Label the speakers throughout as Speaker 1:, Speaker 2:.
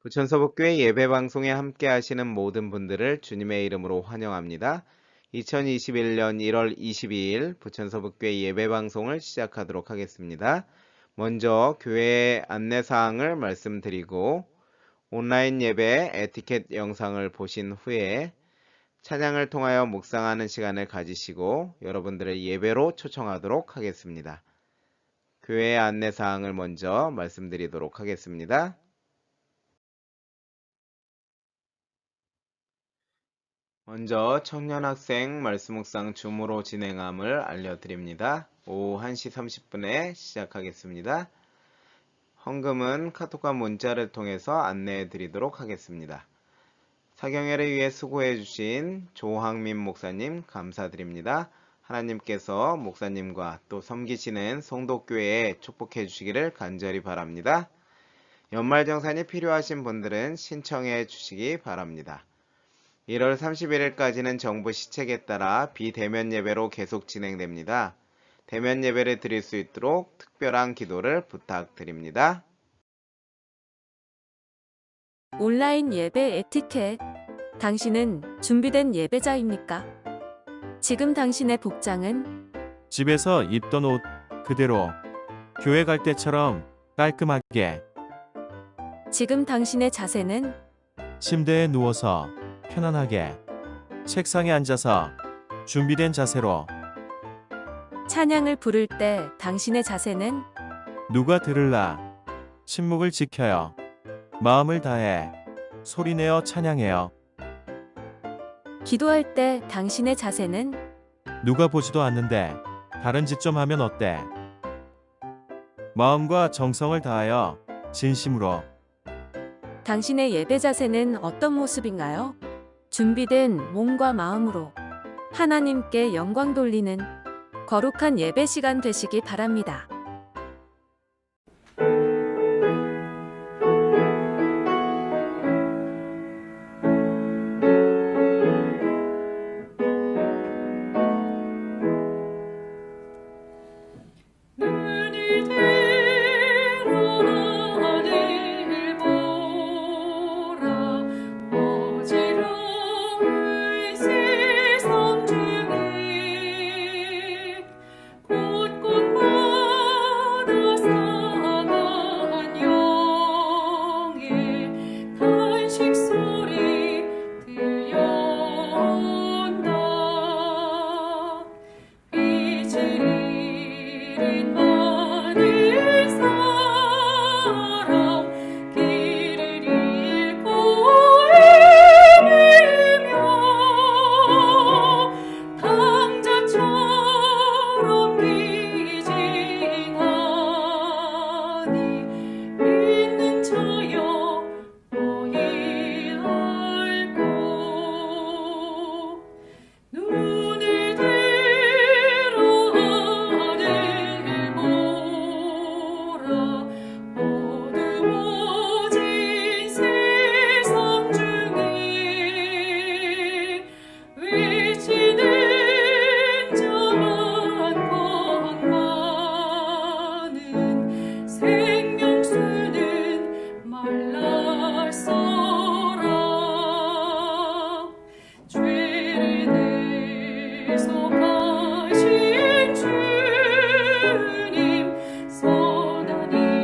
Speaker 1: 부천서북교회 예배방송에 함께 하시는 모든 분들을 주님의 이름으로 환영합니다. 2021년 1월 22일 부천서북교회 예배방송을 시작하도록 하겠습니다. 먼저 교회 안내사항을 말씀드리고 온라인 예배 에티켓 영상을 보신 후에 찬양을 통하여 묵상하는 시간을 가지시고 여러분들을 예배로 초청하도록 하겠습니다. 교회 안내사항을 먼저 말씀드리도록 하겠습니다. 먼저 청년학생 말씀 묵상 줌으로 진행함을 알려드립니다. 오후 1시 30분에 시작하겠습니다. 헌금은 카톡과 문자를 통해서 안내해 드리도록 하겠습니다. 사경회를 위해 수고해 주신 조항민 목사님 감사드립니다. 하나님께서 목사님과 또 섬기시는 성도교회에 축복해 주시기를 간절히 바랍니다. 연말정산이 필요하신 분들은 신청해 주시기 바랍니다. 1월 31일까지는 정부 시책에 따라 비대면 예배로 계속 진행됩니다. 대면 예배를 드릴 수 있도록 특별한 기도를 부탁드립니다.
Speaker 2: 온라인 예배 에티켓. 당신은 준비된 예배자입니까? 지금 당신의 복장은
Speaker 3: 집에서 입던 옷 그대로 교회 갈 때처럼 깔끔하게
Speaker 2: 지금 당신의 자세는
Speaker 3: 침대에 누워서 편안하게 책상에 앉아서 준비된 자세로
Speaker 2: 찬양을 부를 때 당신의 자세는
Speaker 3: 누가 들을라 침묵을 지켜요. 마음을 다해 소리내어 찬양해요.
Speaker 2: 기도할 때 당신의 자세는
Speaker 3: 누가 보지도 않는데 다른 짓 좀 하면 어때? 마음과 정성을 다하여 진심으로
Speaker 2: 당신의 예배 자세는 어떤 모습인가요? 준비된 몸과 마음으로 하나님께 영광 돌리는 거룩한 예배 시간 되시기 바랍니다.
Speaker 4: 주님 선하니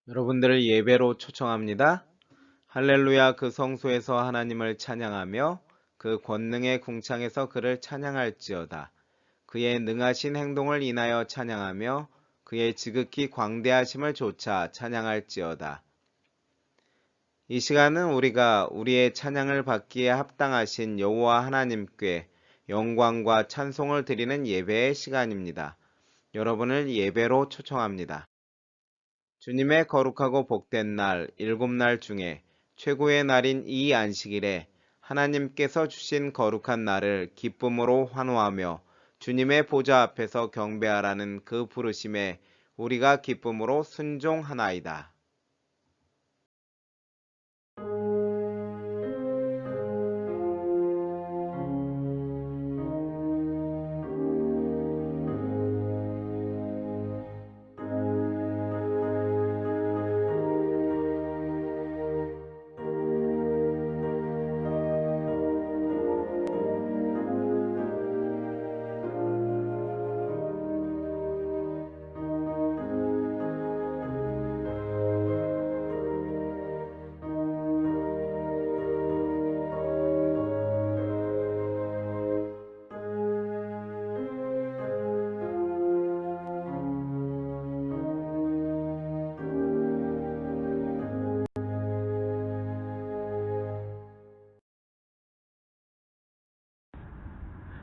Speaker 1: 여러분들을 예배로 초청합니다. 할렐루야 그 성소에서 하나님을 찬양하며 그 권능의 궁창에서 그를 찬양할지어다. 그의 능하신 행동을 인하여 찬양하며 그의 지극히 광대하심을 조차 찬양할지어다. 이 시간은 우리가 우리의 찬양을 받기에 합당하신 여호와 하나님께 영광과 찬송을 드리는 예배의 시간입니다. 여러분을 예배로 초청합니다. 주님의 거룩하고 복된 날, 7날 중에 최고의 날인 이 안식일에 하나님께서 주신 거룩한 날을 기쁨으로 환호하며 주님의 보좌 앞에서 경배하라는 그 부르심에 우리가 기쁨으로 순종하나이다.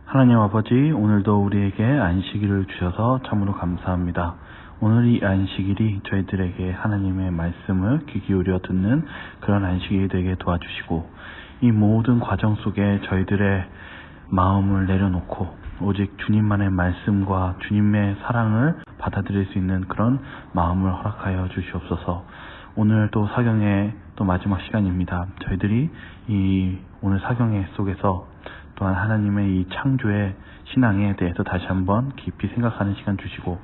Speaker 4: 하나님 아버지, 오늘도 우리에게 안식일을 주셔서 참으로 감사합니다. 오늘 이 안식일이 저희들에게 하나님의 말씀을 귀 기울여 듣는 그런 안식일이 되게 도와주시고, 이 모든 과정 속에 저희들의 마음을 내려놓고 오직 주님만의 말씀과 주님의 사랑을 받아들일 수 있는 그런 마음을 허락하여 주시옵소서. 오늘 또 사경의 또 마지막 시간입니다. 저희들이 이 오늘 사경의 속에서 또한 하나님의 이 창조의 신앙에 대해서 다시 한번 깊이 생각하는 시간 주시고,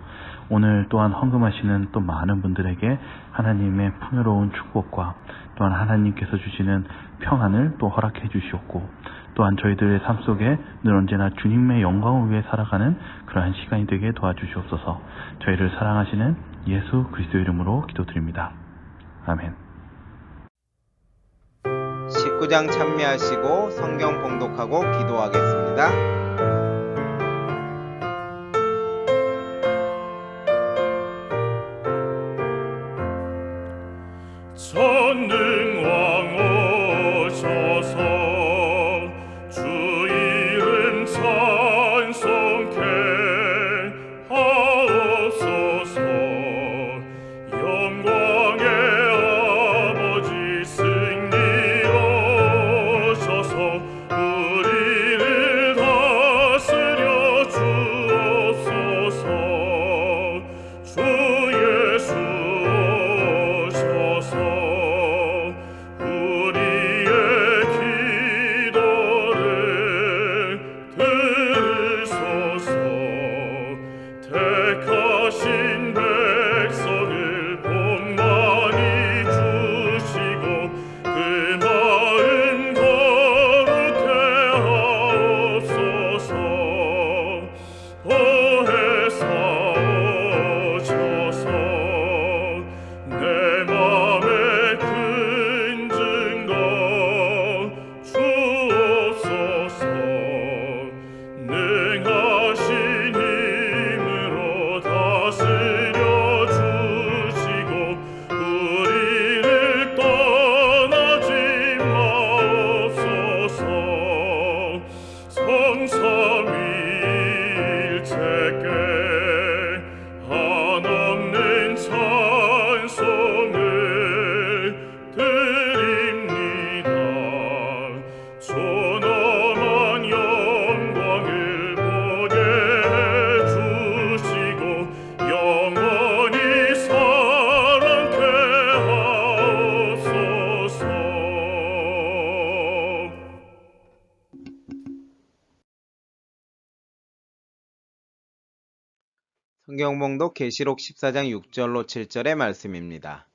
Speaker 4: 오늘 또한 헌금하시는 또 많은 분들에게 하나님의 풍요로운 축복과 또한 하나님께서 주시는 평안을 또 허락해 주시옵고, 또한 저희들의 삶 속에 늘 언제나 주님의 영광을 위해 살아가는 그러한 시간이 되게 도와주시옵소서. 저희를 사랑하시는 예수 그리스도 이름으로 기도드립니다. 아멘.
Speaker 1: 19장 찬미하시고 성경 봉독하고 기도하겠습니다.
Speaker 5: 전능왕 오셔서 주 이름 찬송케 하옵소서. 영광의 아버지 승리하셔서 우리를 다스려 주옵소서. 주 예수 오셔서 우리의 기도를 들으소서. 택하신 백성을 복 많이 주시고 그 마음 거룩해 하옵소서. 보혜사 오셔서 내 맘에 큰 증거 주옵소서. 능하신 힘으로 다스려 주시고 우리를 떠나지 마옵소서. 성삼위일체께 한없는 찬송을 드립니다. 존엄한 영광을 보게 해주시고 영원히 사랑케 하옵소서.
Speaker 1: 성경봉독 계시록 14장 6절로 7절의 말씀입니다.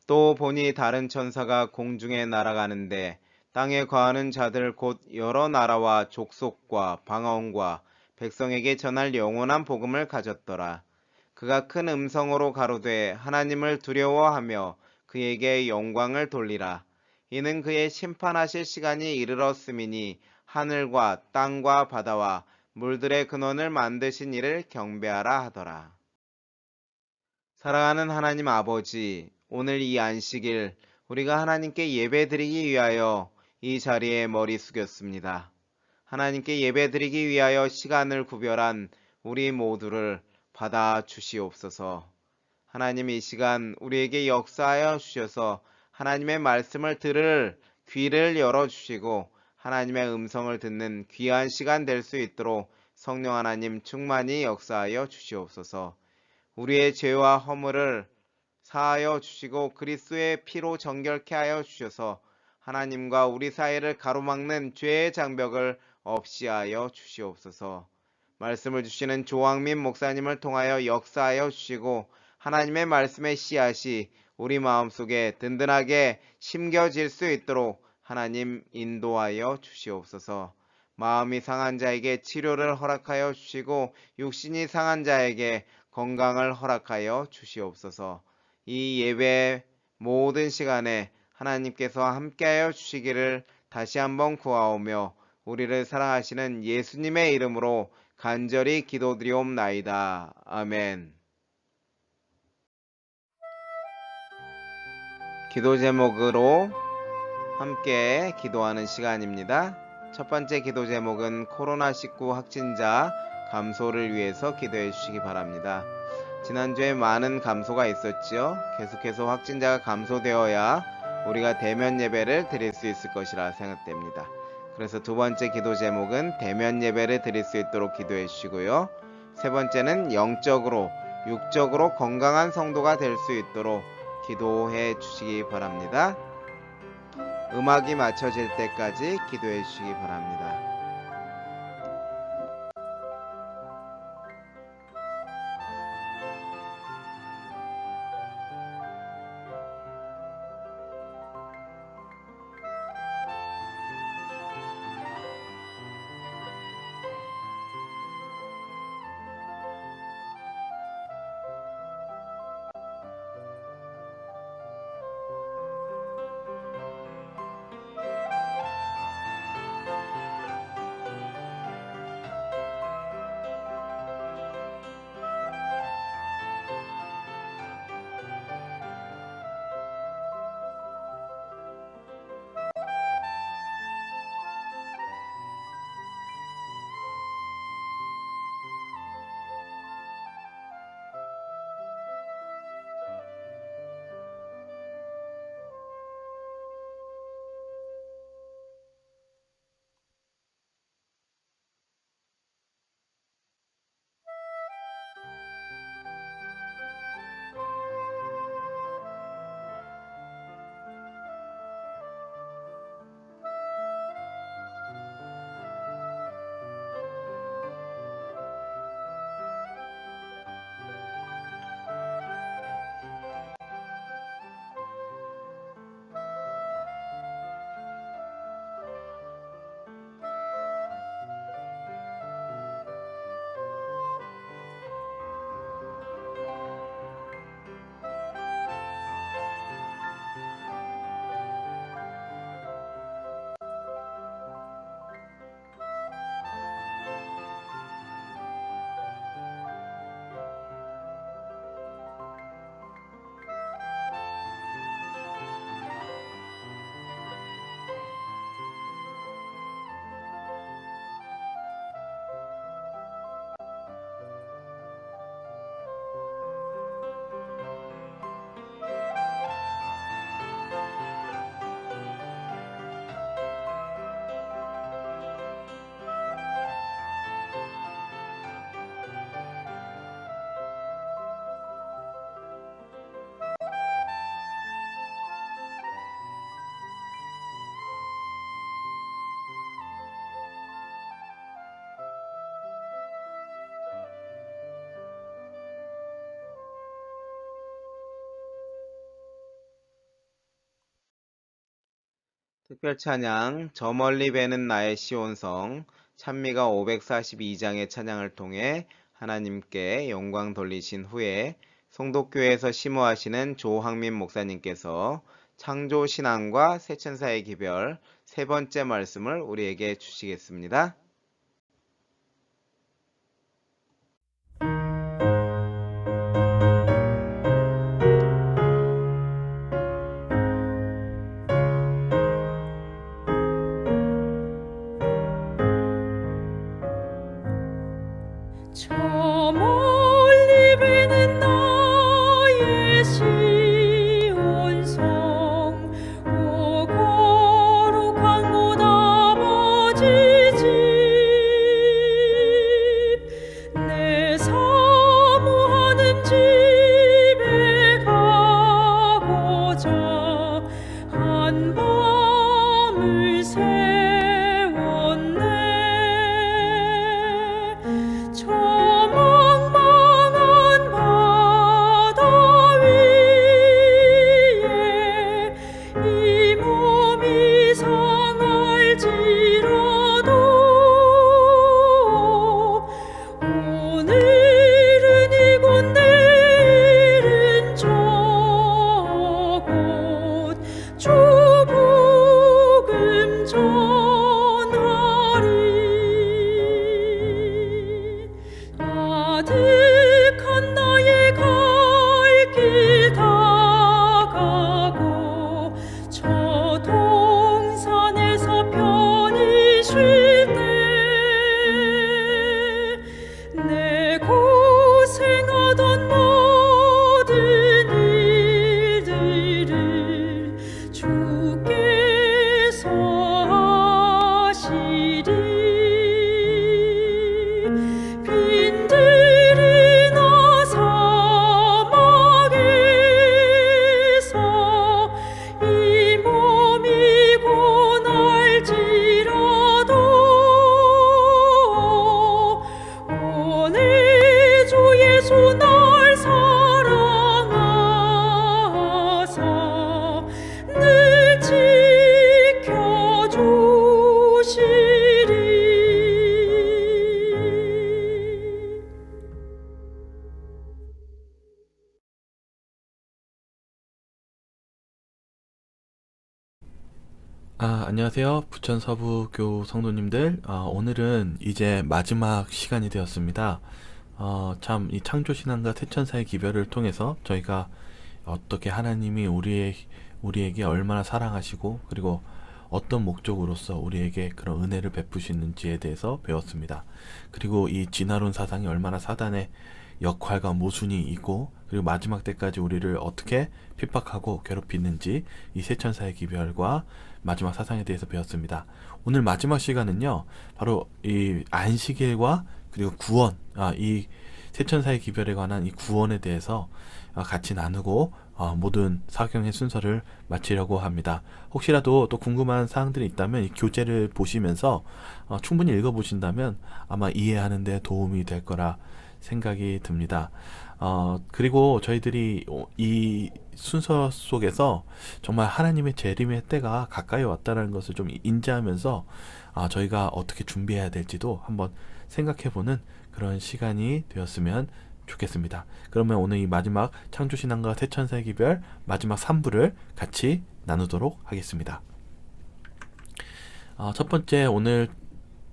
Speaker 1: 또 보니 다른 천사가 공중에 날아가는데 땅에 거하는 자들 곧 여러 나라와 족속과 방언과 백성에게 전할 영원한 복음을 가졌더라. 그가 큰 음성으로 가로되 하나님을 두려워하며 그에게 영광을 돌리라. 이는 그의 심판하실 시간이 이르렀음이니 하늘과 땅과 바다와 물들의 근원을 만드신 이를 경배하라 하더라. 사랑하는 하나님 아버지, 오늘 이 안식일 우리가 하나님께 예배드리기 위하여 이 자리에 머리 숙였습니다. 하나님께 예배드리기 위하여 시간을 구별한 우리 모두를 받아 주시옵소서. 하나님 이 시간 우리에게 역사하여 주셔서 하나님의 말씀을 들을 귀를 열어주시고 하나님의 음성을 듣는 귀한 시간 될 수 있도록 성령 하나님 충만히 역사하여 주시옵소서. 우리의 죄와 허물을 사하여 주시고 그리스도의 피로 정결케 하여 주셔서 하나님과 우리 사이를 가로막는 죄의 장벽을 없이 하여 주시옵소서. 말씀을 주시는 조왕민 목사님을 통하여 역사하여 주시고 하나님의 말씀의 씨앗이 우리 마음속에 든든하게 심겨질 수 있도록 하나님 인도하여 주시옵소서. 마음이 상한 자에게 치료를 허락하여 주시고 육신이 상한 자에게 건강을 허락하여 주시옵소서. 이 예배 모든 시간에 하나님께서 함께하여 주시기를 다시 한번 구하오며 우리를 사랑하시는 예수님의 이름으로 간절히 기도드리옵나이다. 아멘. 기도 제목으로 함께 기도하는 시간입니다. 첫 번째 기도 제목은 코로나19 확진자 감소를 위해서 기도해 주시기 바랍니다. 지난주에 많은 감소가 있었죠. 계속해서 확진자가 감소되어야 우리가 대면 예배를 드릴 수 있을 것이라 생각됩니다. 그래서 두 번째 기도 제목은 대면 예배를 드릴 수 있도록 기도해 주시고요. 세 번째는 영적으로, 육적으로 건강한 성도가 될 수 있도록 기도해 주시기 바랍니다. 음악이 맞춰질 때까지 기도해 주시기 바랍니다. 특별 찬양 저 멀리 배는 나의 시온성 찬미가 542장의 찬양을 통해 하나님께 영광 돌리신 후에 송독교회에서 심호하시는 조항민 목사님께서 창조신앙과 새천사의 기별 세 번째 말씀을 우리에게 주시겠습니다.
Speaker 6: 저 멀리 배는 나의 시온성 오 거룩한 곳 아버지 집 내 사모하는 집에 가고자 한 밤을 세웠네 저 망망한 바다 위에 이 몸이 상할지라도 오늘은 이곳 내일은 저곳 주 복음 전하리 아득한 나의 갈 길 다가고 저 동산에서 편히 쉴 때 내 고생하던 모든 일들을 주께서 하시리 빈들이 나 사막에서 이 몸이 고날지라도 오늘 주 예수 날 사랑하사 늘 지켜주시리
Speaker 7: 안녕하세요. 부천 서부교 성도님들. 오늘은 이제 마지막 시간이 되었습니다. 참, 이 창조신앙과 새천사의 기별을 통해서 저희가 어떻게 하나님이 우리에게 얼마나 사랑하시고, 그리고 어떤 목적으로서 우리에게 그런 은혜를 베푸시는지에 대해서 배웠습니다. 그리고 이 진화론 사상이 얼마나 사단의 역할과 모순이 있고, 그리고 마지막 때까지 우리를 어떻게 핍박하고 괴롭히는지 이 새천사의 기별과 마지막 사상에 대해서 배웠습니다. 오늘 마지막 시간은요, 바로 이 안식일과 그리고 구원, 이 새천사의 기별에 관한 이 구원에 대해서 같이 나누고 모든 사경의 순서를 마치려고 합니다. 혹시라도 또 궁금한 사항들이 있다면 이 교재를 보시면서 충분히 읽어보신다면 아마 이해하는 데 도움이 될 거라 생각이 듭니다. 그리고 저희들이 이 순서 속에서 정말 하나님의 재림의 때가 가까이 왔다는 것을 좀 인지하면서 저희가 어떻게 준비해야 될지도 한번 생각해보는 그런 시간이 되었으면 좋겠습니다. 그러면 오늘 이 마지막 창조신앙과 새천사의 기별 마지막 3부를 같이 나누도록 하겠습니다. 첫 번째 오늘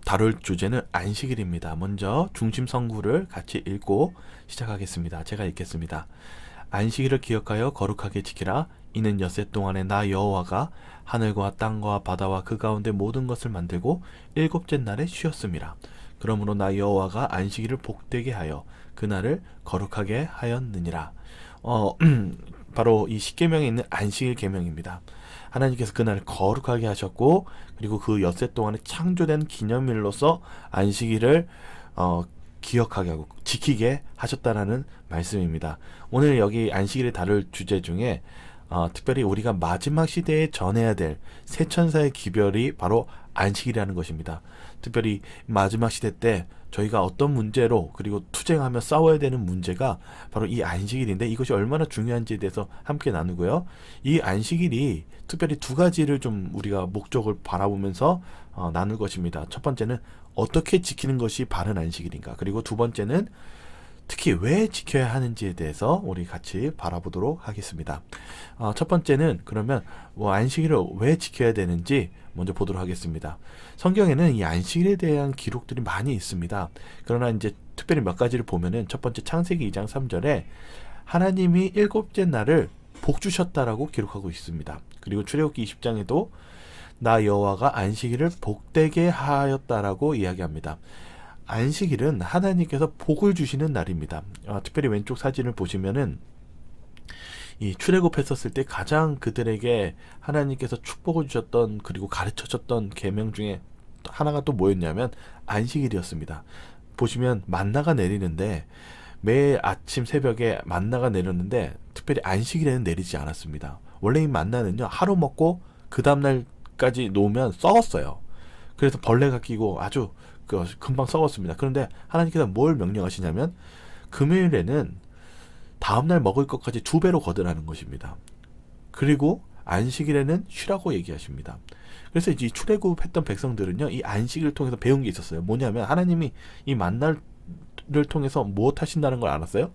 Speaker 7: 다룰 주제는 안식일입니다. 먼저 중심 성구를 같이 읽고 시작하겠습니다. 제가 읽겠습니다. 안식일을 기억하여 거룩하게 지키라. 이는 엿새 동안에 나 여호와가 하늘과 땅과 바다와 그 가운데 모든 것을 만들고 일곱째 날에 쉬었음이라. 그러므로 나 여호와가 안식일을 복되게 하여 그날을 거룩하게 하였느니라. 바로 이 십계명에 있는 안식일 계명입니다. 하나님께서 그날을 거룩하게 하셨고, 그리고 그 엿새 동안에 창조된 기념일로서 안식일을 기억하게 하고 지키게 하셨다라는 말씀입니다. 오늘 여기 안식일을 다룰 주제 중에 특별히 우리가 마지막 시대에 전해야 될 새천사의 기별이 바로 안식이라는 것입니다. 특별히 마지막 시대 때 저희가 어떤 문제로 그리고 투쟁하며 싸워야 되는 문제가 바로 이 안식일인데, 이것이 얼마나 중요한지에 대해서 함께 나누고요. 이 안식일이 특별히 두 가지를 좀 우리가 목적을 바라보면서 나눌 것입니다. 첫 번째는 어떻게 지키는 것이 바른 안식일인가, 그리고 두 번째는 특히 왜 지켜야 하는지에 대해서 우리 같이 바라보도록 하겠습니다. 첫 번째는 그러면 안식일을 왜 지켜야 되는지 먼저 보도록 하겠습니다. 성경에는 이 안식일에 대한 기록들이 많이 있습니다. 그러나 이제 특별히 몇 가지를 보면은 첫 번째 창세기 2장 3절에 하나님이 일곱째 날을 복 주셨다라고 기록하고 있습니다. 그리고 출애굽기 20장에도 나 여호와가 안식일을 복되게 하였다라고 이야기합니다. 안식일은 하나님께서 복을 주시는 날입니다. 특별히 왼쪽 사진을 보시면은 이 출애굽했었을 때 가장 그들에게 하나님께서 축복을 주셨던 그리고 가르쳐줬던 계명 중에 하나가 또 뭐였냐면 안식일이었습니다. 보시면 만나가 내리는데 매일 아침 새벽에 만나가 내렸는데 특별히 안식일에는 내리지 않았습니다. 원래 이 만나는요 하루 먹고 그 다음날까지 놓으면 썩었어요. 그래서 벌레가 끼고 아주 금방 썩었습니다. 그런데 하나님께서 뭘 명령하시냐면 금요일에는 다음날 먹을 것까지 2배로 거두라는 것입니다. 그리고 안식일에는 쉬라고 얘기하십니다. 그래서 이제 출애굽했던 백성들은요 이 안식일을 통해서 배운 게 있었어요. 뭐냐면 하나님이 이 만나를 통해서 무엇 하신다는 걸 알았어요?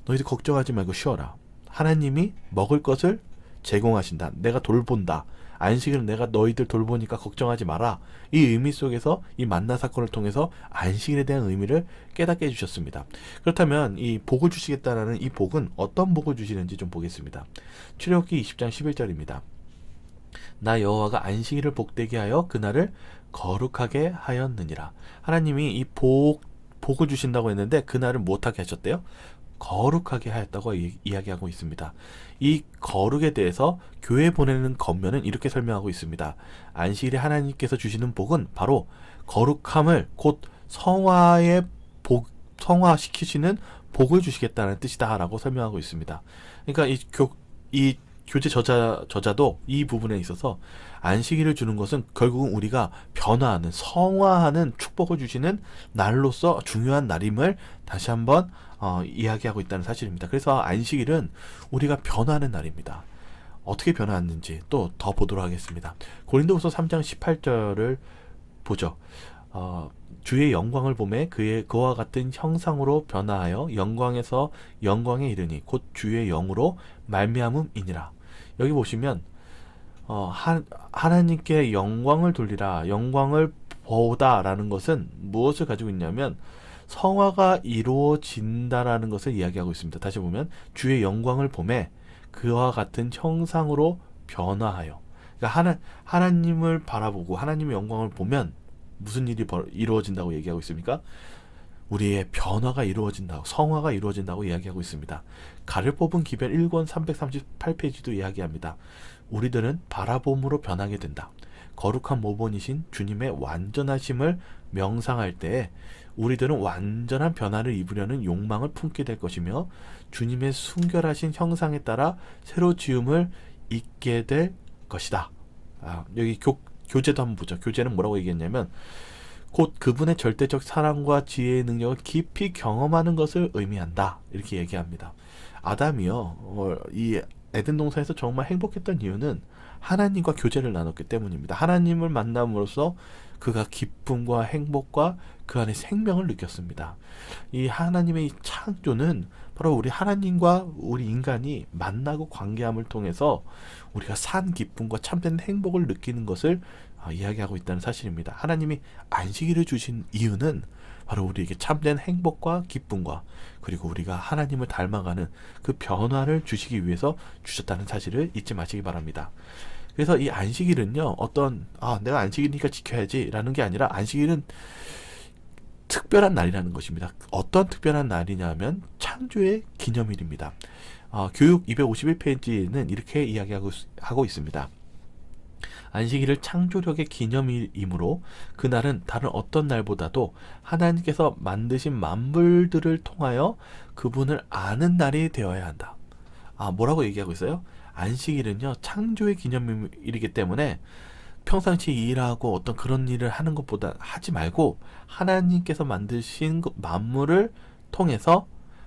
Speaker 7: 너희들 걱정하지 말고 쉬어라. 하나님이 먹을 것을 제공하신다. 내가 돌본다. 안식일은 내가 너희들 돌보니까 걱정하지 마라. 이 의미 속에서 이 만나 사건을 통해서 안식일에 대한 의미를 깨닫게 해주셨습니다. 그렇다면 이 복을 주시겠다라는 이 복은 어떤 복을 주시는지 좀 보겠습니다. 출애굽기 20장 11절입니다. 나 여호와가 안식일을 복되게 하여 그날을 거룩하게 하였느니라. 하나님이 이 복을 주신다고 했는데 그날을 못하게 하셨대요. 거룩하게 하였다고 이야기하고 있습니다. 이 거룩에 대해서 교회 보내는 겉면은 이렇게 설명하고 있습니다. 안식일에 하나님께서 주시는 복은 바로 거룩함을 곧 성화시키시는 복을 주시겠다는 뜻이다라고 설명하고 있습니다. 그러니까 이 교재 저자도 이 부분에 있어서 안식일을 주는 것은 결국은 우리가 변화하는 성화하는 축복을 주시는 날로서 중요한 날임을 다시 한번 이야기하고 있다는 사실입니다. 그래서 안식일은 우리가 변화하는 날입니다. 어떻게 변화하는지 또 더 보도록 하겠습니다. 고린도후서 3장 18절을 보죠. 주의 영광을 보매 그와 같은 형상으로 변화하여 영광에서 영광에 이르니 곧 주의 영으로 말미암음이니라. 여기 보시면 하나님께 영광을 돌리라, 영광을 보다라는 것은 무엇을 가지고 있냐면 성화가 이루어진다라는 것을 이야기하고 있습니다. 다시 보면 주의 영광을 보매 그와 같은 형상으로 변화하여. 그러니까 하나님을 바라보고 하나님의 영광을 보면 무슨 일이 이루어진다고 얘기하고 있습니까? 우리의 변화가 이루어진다고, 성화가 이루어진다고 이야기하고 있습니다. 가를 뽑은 기별 1권 338페이지도 이야기합니다. 우리들은 바라봄으로 변하게 된다. 거룩한 모본이신 주님의 완전하심을 명상할 때에 우리들은 완전한 변화를 입으려는 욕망을 품게 될 것이며 주님의 순결하신 형상에 따라 새로 지음을 잊게 될 것이다. 여기 교재도 한번 보죠. 교재는 뭐라고 얘기했냐면 곧 그분의 절대적 사랑과 지혜의 능력을 깊이 경험하는 것을 의미한다. 이렇게 얘기합니다. 아담이요, 이 에덴 동산에서 정말 행복했던 이유는 하나님과 교제를 나눴기 때문입니다. 하나님을 만남으로써 그가 기쁨과 행복과 그 안에 생명을 느꼈습니다. 이 하나님의 창조는 바로 우리 하나님과 우리 인간이 만나고 관계함을 통해서 우리가 산 기쁨과 참된 행복을 느끼는 것을 이야기하고 있다는 사실입니다. 하나님이 안식일을 주신 이유는 바로 우리에게 참된 행복과 기쁨과 그리고 우리가 하나님을 닮아가는 그 변화를 주시기 위해서 주셨다는 사실을 잊지 마시기 바랍니다. 그래서 이 안식일은요, 내가 안식일이니까 지켜야지 라는 게 아니라 안식일은 특별한 날이라는 것입니다. 어떤 특별한 날이냐면 창조의 기념일입니다. 교육 251페이지는 이렇게 이야기하고 있습니다. 안식일을 창조력의 기념일이므로 그날은 다른 어떤 날보다도 하나님께서 만드신 만물들을 통하여 그분을 아는 날이 되어야 한다. 뭐라고 얘기하고 있어요? 안식일은요, 창조의 기념일이기 때문에 평상시 일하고 어떤 그런 일을 하는 것보다 하지 말고 하나님께서 만드신 만물을 통해서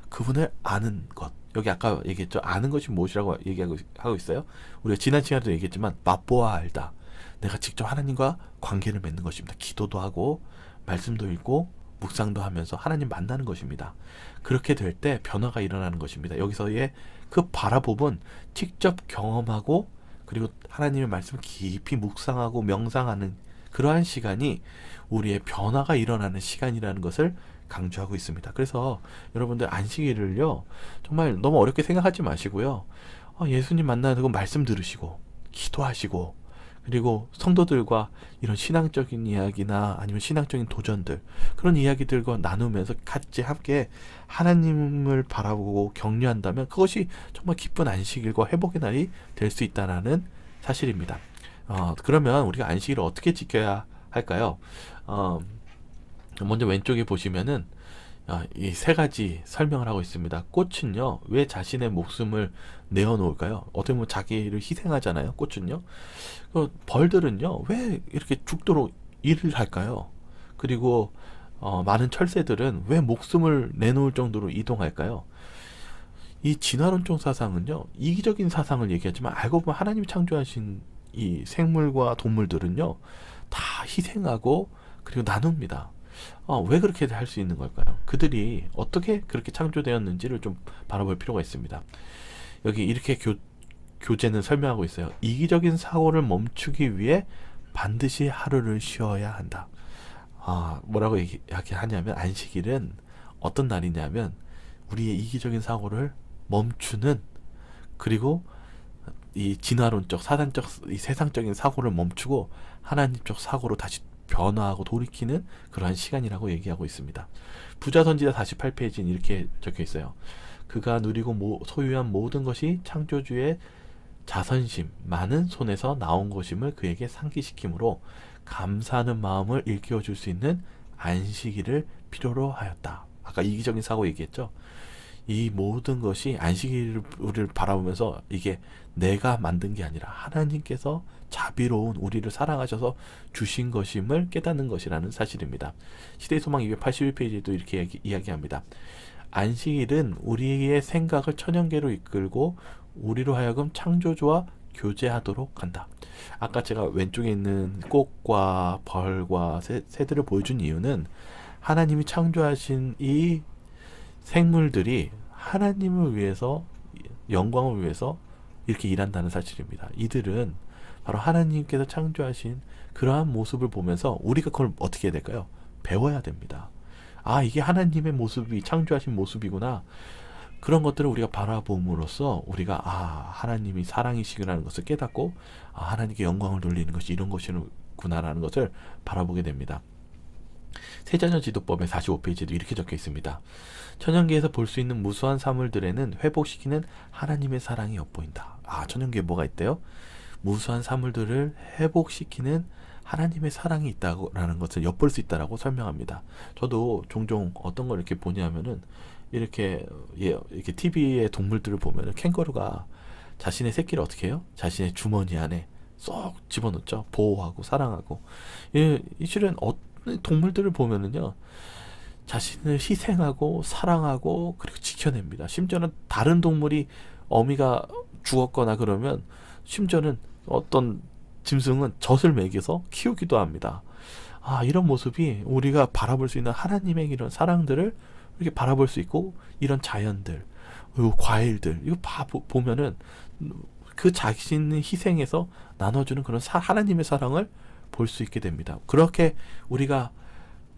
Speaker 7: 그분을 아는 것. 여기 아까 얘기했죠. 아는 것이 무엇이라고 얘기하고 있어요. 우리가 지난 시간에도 얘기했지만 맛보아 알다. 내가 직접 하나님과 관계를 맺는 것입니다. 기도도 하고 말씀도 읽고 묵상도 하면서 하나님 만나는 것입니다. 그렇게 될 때 변화가 일어나는 것입니다. 여기서의 그 바라봄은 직접 경험하고 그리고 하나님의 말씀을 깊이 묵상하고 명상하는 그러한 시간이 우리의 변화가 일어나는 시간이라는 것을 강조하고 있습니다. 그래서 여러분들 안식일을요 정말 너무 어렵게 생각하지 마시고요. 예수님 만나고 말씀 들으시고 기도하시고 그리고 성도들과 이런 신앙적인 이야기나 아니면 신앙적인 도전들 그런 이야기들과 나누면서 같이 함께 하나님을 바라보고 격려한다면 그것이 정말 기쁜 안식일과 회복의 날이 될 수 있다는 사실입니다. 그러면 우리가 안식일을 어떻게 지켜야 할까요? 먼저 왼쪽에 보시면은 이 세 가지 설명을 하고 있습니다. 꽃은요 왜 자신의 목숨을 내어놓을까요? 어떻게 보면 자기를 희생하잖아요. 꽃은요. 벌들은요 왜 이렇게 죽도록 일을 할까요? 그리고 많은 철새들은 왜 목숨을 내놓을 정도로 이동할까요? 이 진화론적 사상은요 이기적인 사상을 얘기하지만 알고 보면 하나님이 창조하신 이 생물과 동물들은요 다 희생하고 그리고 나눕니다. 왜 그렇게 할 수 있는 걸까요? 그들이 어떻게 그렇게 창조되었는지를 좀 바라볼 필요가 있습니다. 여기 이렇게 교재는 설명하고 있어요. 이기적인 사고를 멈추기 위해 반드시 하루를 쉬어야 한다. 뭐라고 이야기하냐면 안식일은 어떤 날이냐면 우리의 이기적인 사고를 멈추는 그리고 이 진화론적 사단적 이 세상적인 사고를 멈추고 하나님적 사고로 다시 변화하고 돌이키는 그러한 시간이라고 얘기하고 있습니다. 부자 선지자 48페이지는 이렇게 적혀 있어요. 그가 누리고 소유한 모든 것이 창조주의 자선심 많은 손에서 나온 것임을 그에게 상기시키므로 감사하는 마음을 일깨워줄 수 있는 안식일을 필요로 하였다. 아까 이기적인 사고 얘기했죠. 이 모든 것이 안식일을 바라보면서 이게 내가 만든 게 아니라 하나님께서 자비로운 우리를 사랑하셔서 주신 것임을 깨닫는 것이라는 사실입니다. 시대의 소망 281페이지에도 이렇게 이야기합니다. 안식일은 우리의 생각을 천연계로 이끌고 우리로 하여금 창조주와 교제하도록 한다. 아까 제가 왼쪽에 있는 꽃과 벌과 새들을 보여준 이유는 하나님이 창조하신 이 생물들이 하나님을 위해서 영광을 위해서 이렇게 일한다는 사실입니다. 이들은 바로 하나님께서 창조하신 그러한 모습을 보면서 우리가 그걸 어떻게 해야 될까요? 배워야 됩니다. 이게 하나님의 모습이 창조하신 모습이구나. 그런 것들을 우리가 바라봄으로써 우리가 하나님이 사랑이시구나라는 것을 깨닫고 하나님께 영광을 돌리는 것이 이런 것이구나라는 것을 바라보게 됩니다. 세자녀 지도법의 45페이지에도 이렇게 적혀 있습니다. 천연계에서 볼 수 있는 무수한 사물들에는 회복시키는 하나님의 사랑이 엿보인다. 천연계에 뭐가 있대요? 무수한 사물들을 회복시키는 하나님의 사랑이 있다라는 것을 엿볼 수 있다라고 설명합니다. 저도 종종 어떤 걸 이렇게 보냐면은 이렇게 TV의 동물들을 보면은 캥거루가 자신의 새끼를 어떻게 해요? 자신의 주머니 안에 쏙 집어넣죠. 보호하고 사랑하고. 실은 동물들을 보면은요 자신을 희생하고 사랑하고 그리고 지켜냅니다. 심지어는 다른 동물이 어미가 죽었거나 그러면 심지어는 어떤 짐승은 젖을 먹여서 키우기도 합니다. 이런 모습이 우리가 바라볼 수 있는 하나님의 이런 사랑들을 이렇게 바라볼 수 있고 이런 자연들 그리고 과일들 이거 보면은 그 자신의 희생에서 나눠주는 그런 하나님의 사랑을 볼 수 있게 됩니다. 그렇게 우리가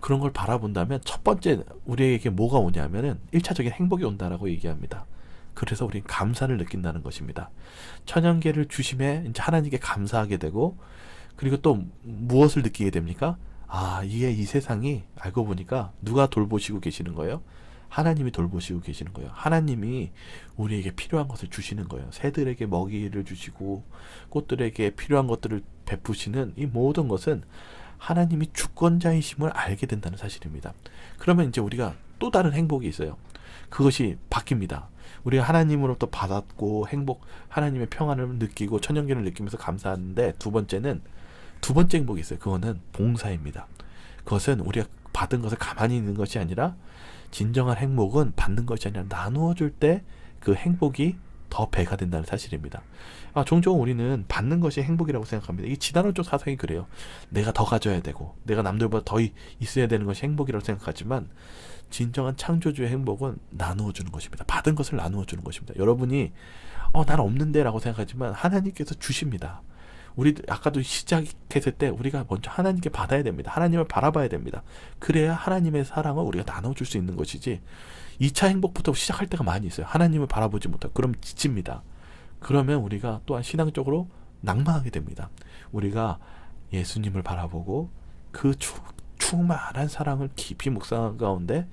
Speaker 7: 그런 걸 바라본다면 첫 번째 우리에게 뭐가 오냐면은 1차적인 행복이 온다라고 얘기합니다. 그래서 우리는 감사를 느낀다는 것입니다. 천연계를 주심에 이제 하나님께 감사하게 되고 그리고 또 무엇을 느끼게 됩니까? 이게 이 세상이 알고 보니까 누가 돌보시고 계시는 거예요? 하나님이 돌보시고 계시는 거예요. 하나님이 우리에게 필요한 것을 주시는 거예요. 새들에게 먹이를 주시고 꽃들에게 필요한 것들을 베푸시는 이 모든 것은 하나님이 주권자이심을 알게 된다는 사실입니다. 그러면 이제 우리가 또 다른 행복이 있어요. 그것이 바뀝니다. 우리가 하나님으로부터 받았고 하나님의 평안을 느끼고 천연계를 느끼면서 감사하는데 두 번째 행복이 있어요. 그거는 봉사입니다. 그것은 우리가 받은 것을 가만히 있는 것이 아니라 진정한 행복은 받는 것이 아니라 나누어 줄 때 그 행복이 더 배가 된다는 사실입니다. 종종 우리는 받는 것이 행복이라고 생각합니다. 이 진화론적 사상이 그래요. 내가 더 가져야 되고 내가 남들보다 더 있어야 되는 것이 행복이라고 생각하지만 진정한 창조주의 행복은 나누어 주는 것입니다. 받은 것을 나누어 주는 것입니다. 여러분이 난 없는데 라고 생각하지만 하나님께서 주십니다. 우리 아까도 시작했을 때 우리가 먼저 하나님께 받아야 됩니다. 하나님을 바라봐야 됩니다. 그래야 하나님의 사랑을 우리가 나눠줄 수 있는 것이지 2차 행복부터 시작할 때가 많이 있어요. 하나님을 바라보지 못하고 그럼 지칩니다. 그러면 우리가 또한 신앙적으로 낭망하게 됩니다. 우리가 예수님을 바라보고 그 충만한 사랑을 깊이 묵상한 가운데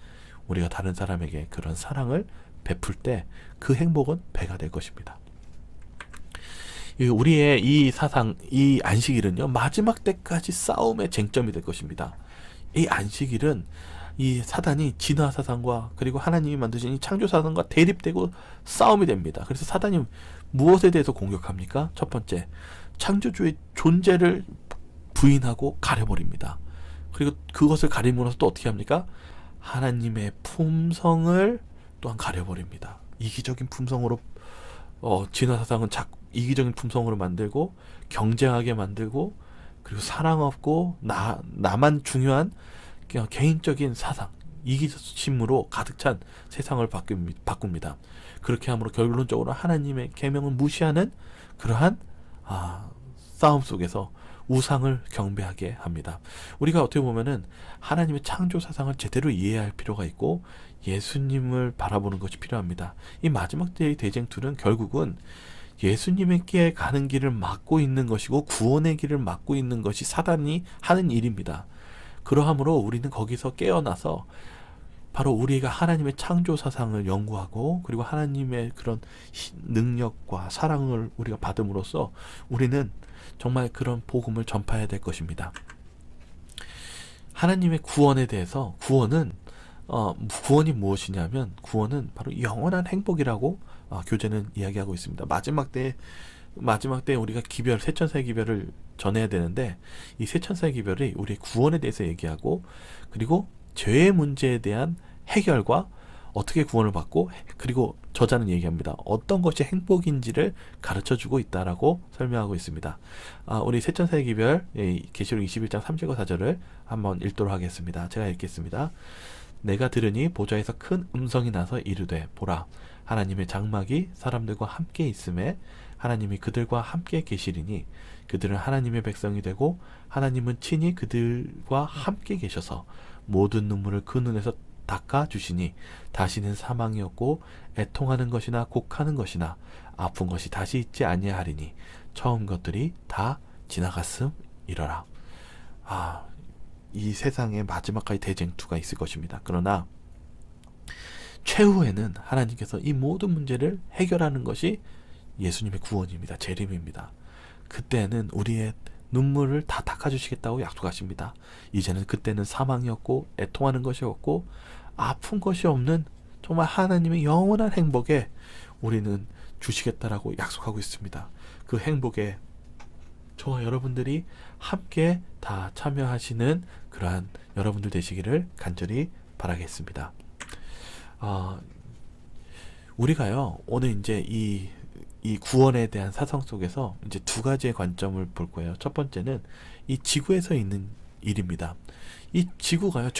Speaker 7: 우리가 다른 사람에게 그런 사랑을 베풀 때 그 행복은 배가 될 것입니다. 우리의 이 사상, 이 안식일은요, 마지막 때까지 싸움의 쟁점이 될 것입니다. 이 안식일은 이 사단이 진화 사상과 그리고 하나님이 만드신 이 창조 사상과 대립되고 싸움이 됩니다. 그래서 사단이 무엇에 대해서 공격합니까? 첫 번째, 창조주의 존재를 부인하고 가려버립니다. 그리고 그것을 가림으로써 또 어떻게 합니까? 하나님의 품성을 또한 가려버립니다. 이기적인 품성으로 진화 사상은 이기적인 품성으로 만들고 경쟁하게 만들고 그리고 사랑 없고 나만 중요한 개인적인 사상, 이기심으로 가득 찬 세상을 바꿉니다. 그렇게 함으로 결론적으로 하나님의 계명을 무시하는 그러한 싸움 속에서 우상을 경배하게 합니다. 우리가 어떻게 보면은 하나님의 창조 사상을 제대로 이해할 필요가 있고 예수님을 바라보는 것이 필요합니다. 이 마지막 때의 대쟁투는 결국은 예수님께 가는 길을 막고 있는 것이고 구원의 길을 막고 있는 것이 사단이 하는 일입니다. 그러함으로 우리는 거기서 깨어나서 바로 우리가 하나님의 창조 사상을 연구하고 그리고 하나님의 그런 능력과 사랑을 우리가 받음으로써 우리는 정말 그런 복음을 전파해야 될 것입니다. 하나님의 구원에 대해서 구원이 무엇이냐면 구원은 바로 영원한 행복이라고 교재는 이야기하고 있습니다. 마지막 때 우리가 세천사의 기별을 전해야 되는데 이 세천사의 기별이 우리의 구원에 대해서 얘기하고 그리고 죄의 문제에 대한 해결과 어떻게 구원을 받고 그리고 저자는 얘기합니다. 어떤 것이 행복인지를 가르쳐주고 있다라고 설명하고 있습니다. 우리 세천사의 기별 계시록 21장 3절과 4절을 한번 읽도록 하겠습니다. 제가 읽겠습니다. 내가 들으니 보좌에서 큰 음성이 나서 이르되 보라 하나님의 장막이 사람들과 함께 있음에 하나님이 그들과 함께 계시리니 그들은 하나님의 백성이 되고 하나님은 친히 그들과 함께 계셔서 모든 눈물을 그 눈에서 닦아주시니 다시는 사망이 없고 애통하는 것이나 곡하는 것이나 아픈 것이 다시 있지 아니하리니 처음 것들이 다 지나갔음이러라. 이 세상의 마지막까지 대쟁투가 있을 것입니다. 그러나 최후에는 하나님께서 이 모든 문제를 해결하는 것이 예수님의 구원입니다. 재림입니다. 그때는 우리의 눈물을 다 닦아주시겠다고 약속하십니다. 이제는 그때는 사망이 없고 애통하는 것이 없고 아픈 것이 없는 정말 하나님의 영원한 행복에 우리는 주시겠다라고 약속하고 있습니다. 그 행복에 저와 여러분들이 함께 다 참여하시는 그러한 여러분들 되시기를 간절히 바라겠습니다. 우리가요 오늘 이제 이 구원에 대한 사상 속에서 이제 두 가지의 관점을 볼 거예요. 첫 번째는 이 지구에서 있는 일입니다. 이 지구가요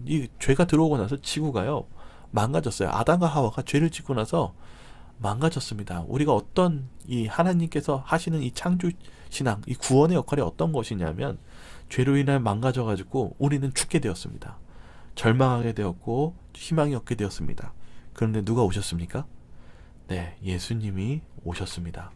Speaker 7: 이 죄가 들어오고 나서 지구가요 망가졌어요. 아담과 하와가 죄를 짓고 나서 망가졌습니다. 우리가 어떤 이 하나님께서 하시는 이 창조 신앙, 이 구원의 역할이 어떤 것이냐면 죄로 인해 망가져가지고 우리는 죽게 되었습니다. 절망하게 되었고 희망이 없게 되었습니다. 그런데 누가 오셨습니까? 네, 예수님이 오셨습니다.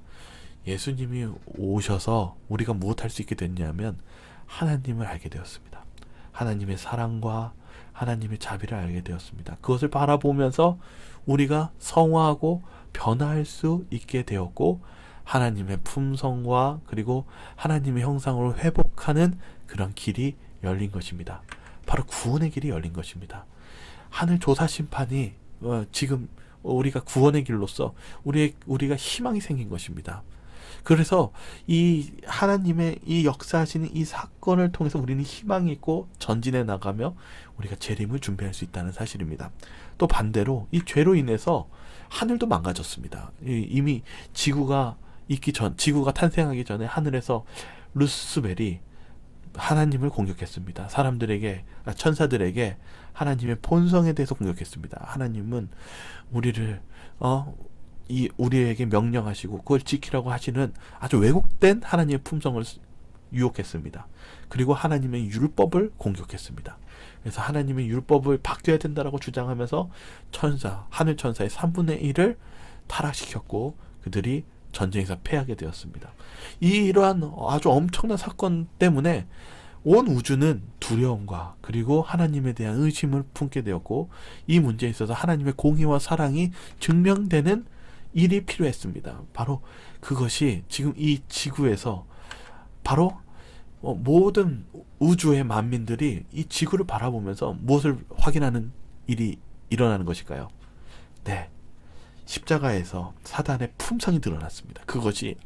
Speaker 7: 예수님이 오셔서 우리가 무엇할 수 있게 됐냐면 하나님을 알게 되었습니다. 하나님의 사랑과 하나님의 자비를 알게 되었습니다. 그것을 바라보면서 우리가 성화하고 변화할 수 있게 되었고 하나님의 품성과 그리고 하나님의 형상으로 회복하는 그런 길이 열린 것입니다. 바로 구원의 길이 열린 것입니다. 하늘 조사 심판이 지금 우리가 구원의 길로서 우리가 희망이 생긴 것입니다. 그래서 이 하나님의 이 역사하시는 이 사건을 통해서 우리는 희망이 있고 전진해 나가며 우리가 재림을 준비할 수 있다는 사실입니다. 또 반대로 이 죄로 인해서 하늘도 망가졌습니다. 이미 지구가 지구가 탄생하기 전에 하늘에서 루스벨이 하나님을 공격했습니다. 천사들에게 하나님의 본성에 대해서 공격했습니다. 하나님은 우리에게 명령하시고 그걸 지키라고 하시는 아주 왜곡된 하나님의 품성을 유혹했습니다. 그리고 하나님의 율법을 공격했습니다. 그래서 하나님의 율법을 바뀌어야 된다라고 주장하면서 하늘 천사의 3분의 1을 타락시켰고 그들이 전쟁에서 패하게 되었습니다. 이러한 아주 엄청난 사건 때문에 온 우주는 두려움과 그리고 하나님에 대한 의심을 품게 되었고 이 문제에 있어서 하나님의 공의와 사랑이 증명되는 일이 필요했습니다. 바로 그것이 지금 이 지구에서 바로 모든 우주의 만민들이 이 지구를 바라보면서 무엇을 확인하는 일이 일어나는 것일까요? 네, 십자가에서 사단의 품성이 드러났습니다. 그것이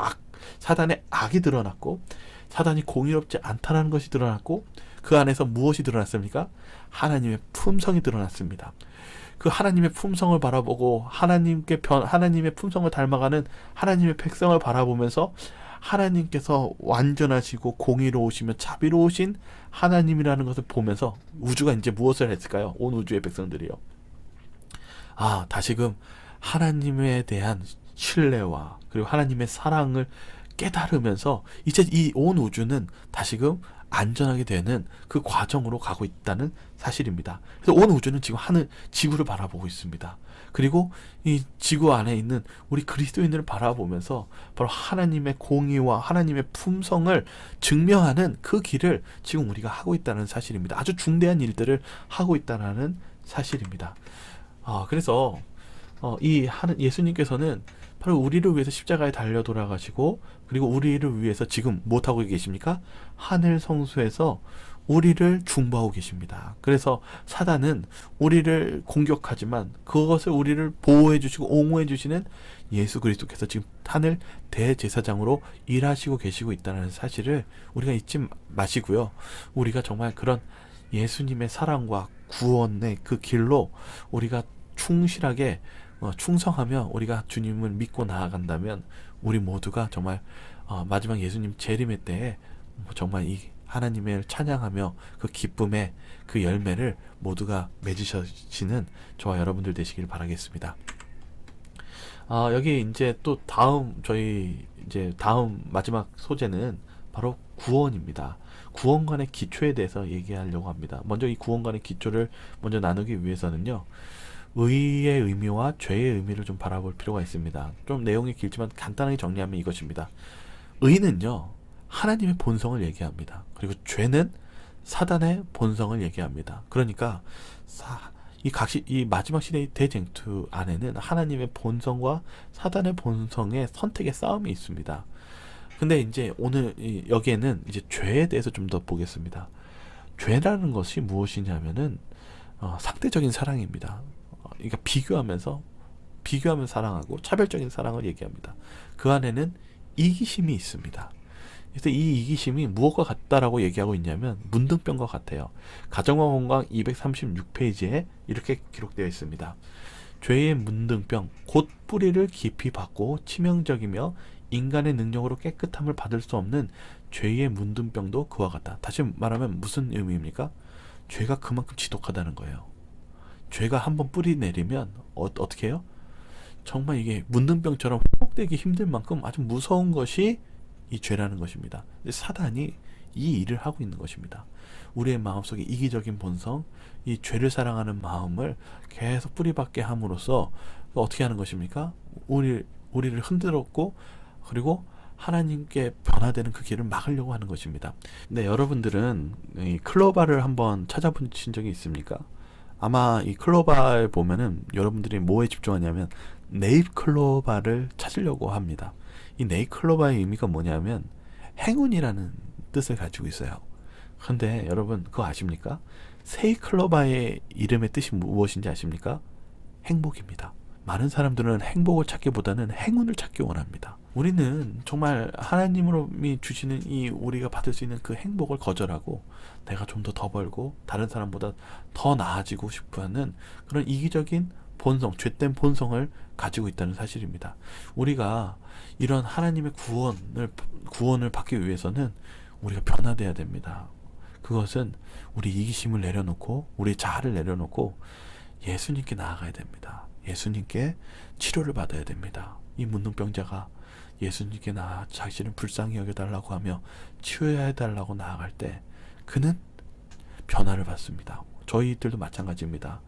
Speaker 7: 사단의 악이 드러났고 사단이 공의롭지 않다는 것이 드러났고 그 안에서 무엇이 드러났습니까? 하나님의 품성이 드러났습니다. 그 하나님의 품성을 바라보고 하나님의 품성을 닮아가는 하나님의 백성을 바라보면서 하나님께서 완전하시고 공의로우시며 자비로우신 하나님이라는 것을 보면서 우주가 이제 무엇을 했을까요? 온 우주의 백성들이요. 다시금 하나님에 대한 신뢰와 그리고 하나님의 사랑을 깨달으면서 이제 이 온 우주는 다시금 안전하게 되는 그 과정으로 가고 있다는 사실입니다. 그래서 온 우주는 지금 지구를 바라보고 있습니다. 그리고 이 지구 안에 있는 우리 그리스도인들을 바라보면서 바로 하나님의 공의와 하나님의 품성을 증명하는 그 길을 지금 우리가 하고 있다는 사실입니다. 아주 중대한 일들을 하고 있다는 사실입니다. 그래서 예수님께서는 바로 우리를 위해서 십자가에 달려 돌아가시고 그리고 우리를 위해서 지금 무엇하고 계십니까? 하늘 성소에서 우리를 중보하고 계십니다. 그래서 사단은 우리를 공격하지만 그것을 우리를 보호해 주시고 옹호해 주시는 예수 그리스도께서 지금 하늘 대제사장으로 일하시고 계시고 있다는 사실을 우리가 잊지 마시고요. 우리가 정말 그런 예수님의 사랑과 구원의 그 길로 우리가 충실하게 충성하며 우리가 주님을 믿고 나아간다면 우리 모두가 정말 마지막 예수님 재림의 때에 정말 이 하나님을 찬양하며 그 기쁨의 그 열매를 모두가 맺으시는 저와 여러분들 되시길 바라겠습니다. 여기 이제 또 다음 마지막 소재는 바로 구원입니다. 구원관의 기초에 대해서 얘기하려고 합니다. 먼저 이 구원관의 기초를 먼저 나누기 위해서는요. 의의 의미와 죄의 의미를 좀 바라볼 필요가 있습니다. 좀 내용이 길지만 간단하게 정리하면 이것입니다. 의는요, 하나님의 본성을 얘기합니다. 그리고 죄는 사단의 본성을 얘기합니다. 그러니까 이 마지막 시대의 대쟁투 안에는 하나님의 본성과 사단의 본성의 선택의 싸움이 있습니다. 근데 이제 오늘 여기에는 이제 죄에 대해서 좀 더 보겠습니다. 죄라는 것이 무엇이냐면은 상대적인 사랑입니다. 그러니까 비교하면서 사랑하고 차별적인 사랑을 얘기합니다. 그 안에는 이기심이 있습니다. 그래서 이 이기심이 무엇과 같다라고 얘기하고 있냐면 문둥병과 같아요. 가정과 건강 236페이지에 이렇게 기록되어 있습니다. 죄의 문둥병 곧 뿌리를 깊이 받고 치명적이며 인간의 능력으로 깨끗함을 받을 수 없는 죄의 문둥병도 그와 같다. 다시 말하면 무슨 의미입니까? 죄가 그만큼 지독하다는 거예요. 죄가 한번 뿌리 내리면 어떻게 해요? 정말 이게 문둥병처럼 회복되기 힘들 만큼 아주 무서운 것이 이 죄라는 것입니다. 근데 사단이 이 일을 하고 있는 것입니다. 우리의 마음속에 이기적인 본성, 이 죄를 사랑하는 마음을 계속 뿌리박게 함으로써 어떻게 하는 것입니까? 우리를 흔들었고 그리고 하나님께 변화되는 그 길을 막으려고 하는 것입니다. 네, 여러분들은 이 클로바를 한번 찾아보신 적이 있습니까? 아마 이 클로바를 보면은 여러분들이 뭐에 집중하냐면 네잎클로바를 찾으려고 합니다. 이 네잎클로바의 의미가 뭐냐면 행운이라는 뜻을 가지고 있어요. 근데 여러분 그거 아십니까? 세이클로바의 이름의 뜻이 무엇인지 아십니까? 행복입니다. 많은 사람들은 행복을 찾기보다는 행운을 찾기 원합니다. 우리는 정말 하나님이 주시는 우리가 받을 수 있는 그 행복을 거절하고 내가 좀 더 벌고 다른 사람보다 더 나아지고 싶어하는 그런 이기적인 본성, 죄된 본성을 가지고 있다는 사실입니다. 우리가 이런 하나님의 구원을 받기 위해서는 우리가 변화돼야 됩니다. 그것은 우리 이기심을 내려놓고 우리 자아를 내려놓고 예수님께 나아가야 됩니다. 예수님께 치료를 받아야 됩니다. 이 문둥병자가 예수님께 자신을 불쌍히 여겨달라고 하며 치유해달라고 나아갈 때 그는 변화를 받습니다. 저희들도 마찬가지입니다.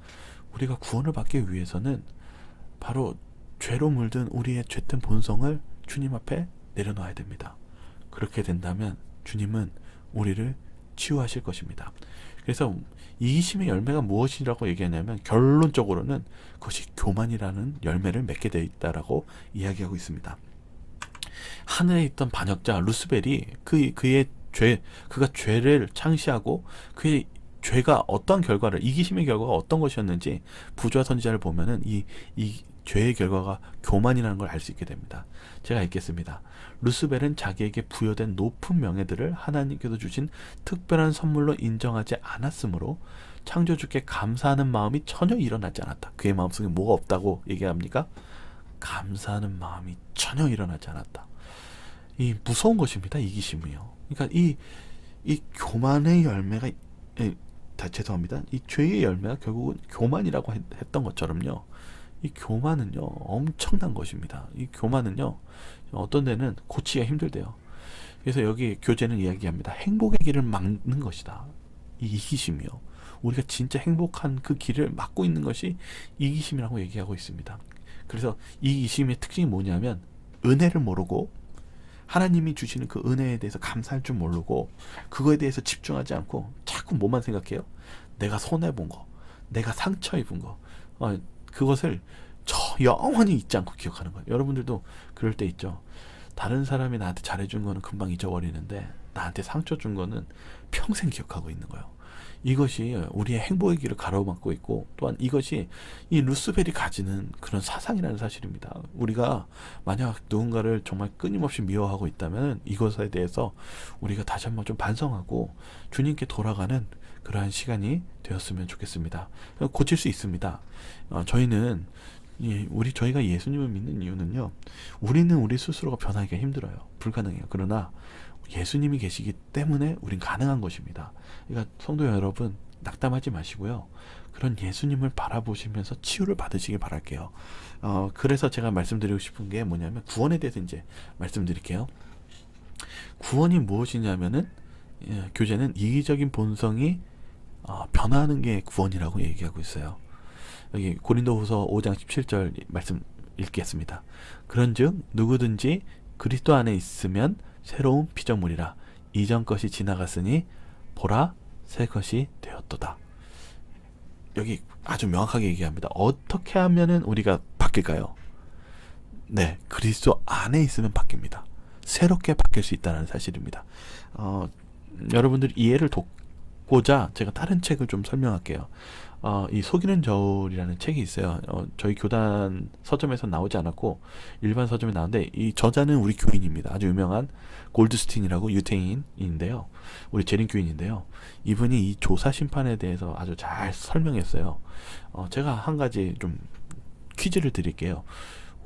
Speaker 7: 우리가 구원을 받기 위해서는 바로 죄로 물든 우리의 죄된 본성을 주님 앞에 내려놓아야 됩니다. 그렇게 된다면 주님은 우리를 치유하실 것입니다. 그래서 이기심의 열매가 무엇이라고 얘기하냐면 결론적으로는 그것이 교만이라는 열매를 맺게 되어 있다라고 이야기하고 있습니다. 하늘에 있던 반역자 루스벨이 그가 죄를 창시하고 그의 죄가 어떠한 결과를, 이기심의 결과가 어떤 것이었는지 부조와 선지자를 보면은 이 죄의 결과가 교만이라는 걸 알 수 있게 됩니다. 제가 읽겠습니다. 루스벨은 자기에게 부여된 높은 명예들을 하나님께서 주신 특별한 선물로 인정하지 않았으므로 창조주께 감사하는 마음이 전혀 일어나지 않았다. 그의 마음속에 뭐가 없다고 얘기합니까? 감사하는 마음이 전혀 일어나지 않았다. 이 무서운 것입니다. 이기심이요. 그러니까 이 교만의 열매가 죄송합니다. 이 죄의 열매가 결국은 교만이라고 했던 것처럼요. 이 교만은요 엄청난 것입니다. 이 교만은요 어떤 데는 고치기가 힘들대요. 그래서 여기 교재는 이야기합니다. 행복의 길을 막는 것이다. 이 이기심이요. 우리가 진짜 행복한 그 길을 막고 있는 것이 이기심이라고 얘기하고 있습니다. 그래서 이기심의 특징이 뭐냐면 은혜를 모르고 하나님이 주시는 그 은혜에 대해서 감사할 줄 모르고 그거에 대해서 집중하지 않고 자꾸 뭐만 생각해요? 내가 손해본 거, 내가 상처 입은 거, 그것을 영원히 잊지 않고 기억하는 거예요. 여러분들도 그럴 때 있죠. 다른 사람이 나한테 잘해준 거는 금방 잊어버리는데 나한테 상처 준 거는 평생 기억하고 있는 거예요. 이것이 우리의 행복의 길을 가로막고 있고 또한 이것이 이 루스벨이 가지는 그런 사상이라는 사실입니다. 우리가 만약 누군가를 정말 끊임없이 미워하고 있다면 이것에 대해서 우리가 다시 한번 좀 반성하고 주님께 돌아가는 그러한 시간이 되었으면 좋겠습니다. 고칠 수 있습니다. 저희가 예수님을 믿는 이유는요. 우리는 우리 스스로가 변하기가 힘들어요. 불가능해요. 그러나 예수님이 계시기 때문에 우린 가능한 것입니다. 그러니까 성도 여러분 낙담하지 마시고요. 그런 예수님을 바라보시면서 치유를 받으시길 바랄게요. 그래서 제가 말씀드리고 싶은 게 뭐냐면 구원에 대해서 이제 말씀드릴게요. 구원이 무엇이냐면은 교재는 이기적인 본성이 변화하는 게 구원이라고 얘기하고 있어요. 여기 고린도후서 5장 17절 말씀 읽겠습니다. 그런즉 누구든지 그리스도 안에 있으면 새로운 피조물이라 이전 것이 지나갔으니 보라 새 것이 되었도다. 여기 아주 명확하게 얘기합니다. 어떻게 하면은 우리가 바뀔까요? 네, 그리스도 안에 있으면 바뀝니다. 새롭게 바뀔 수 있다는 사실입니다. 여러분들 이해를 돕고자 제가 다른 책을 좀 설명할게요. 이 속이는 저울이라는 책이 있어요. 저희 교단 서점에서 나오지 않았고 일반 서점에 나왔는데 이 저자는 우리 교인입니다. 아주 유명한 골드스틴이라고 유태인인데요. 우리 재림 교인인데요. 이분이 이 조사 심판에 대해서 아주 잘 설명했어요. 제가 한 가지 좀 퀴즈를 드릴게요.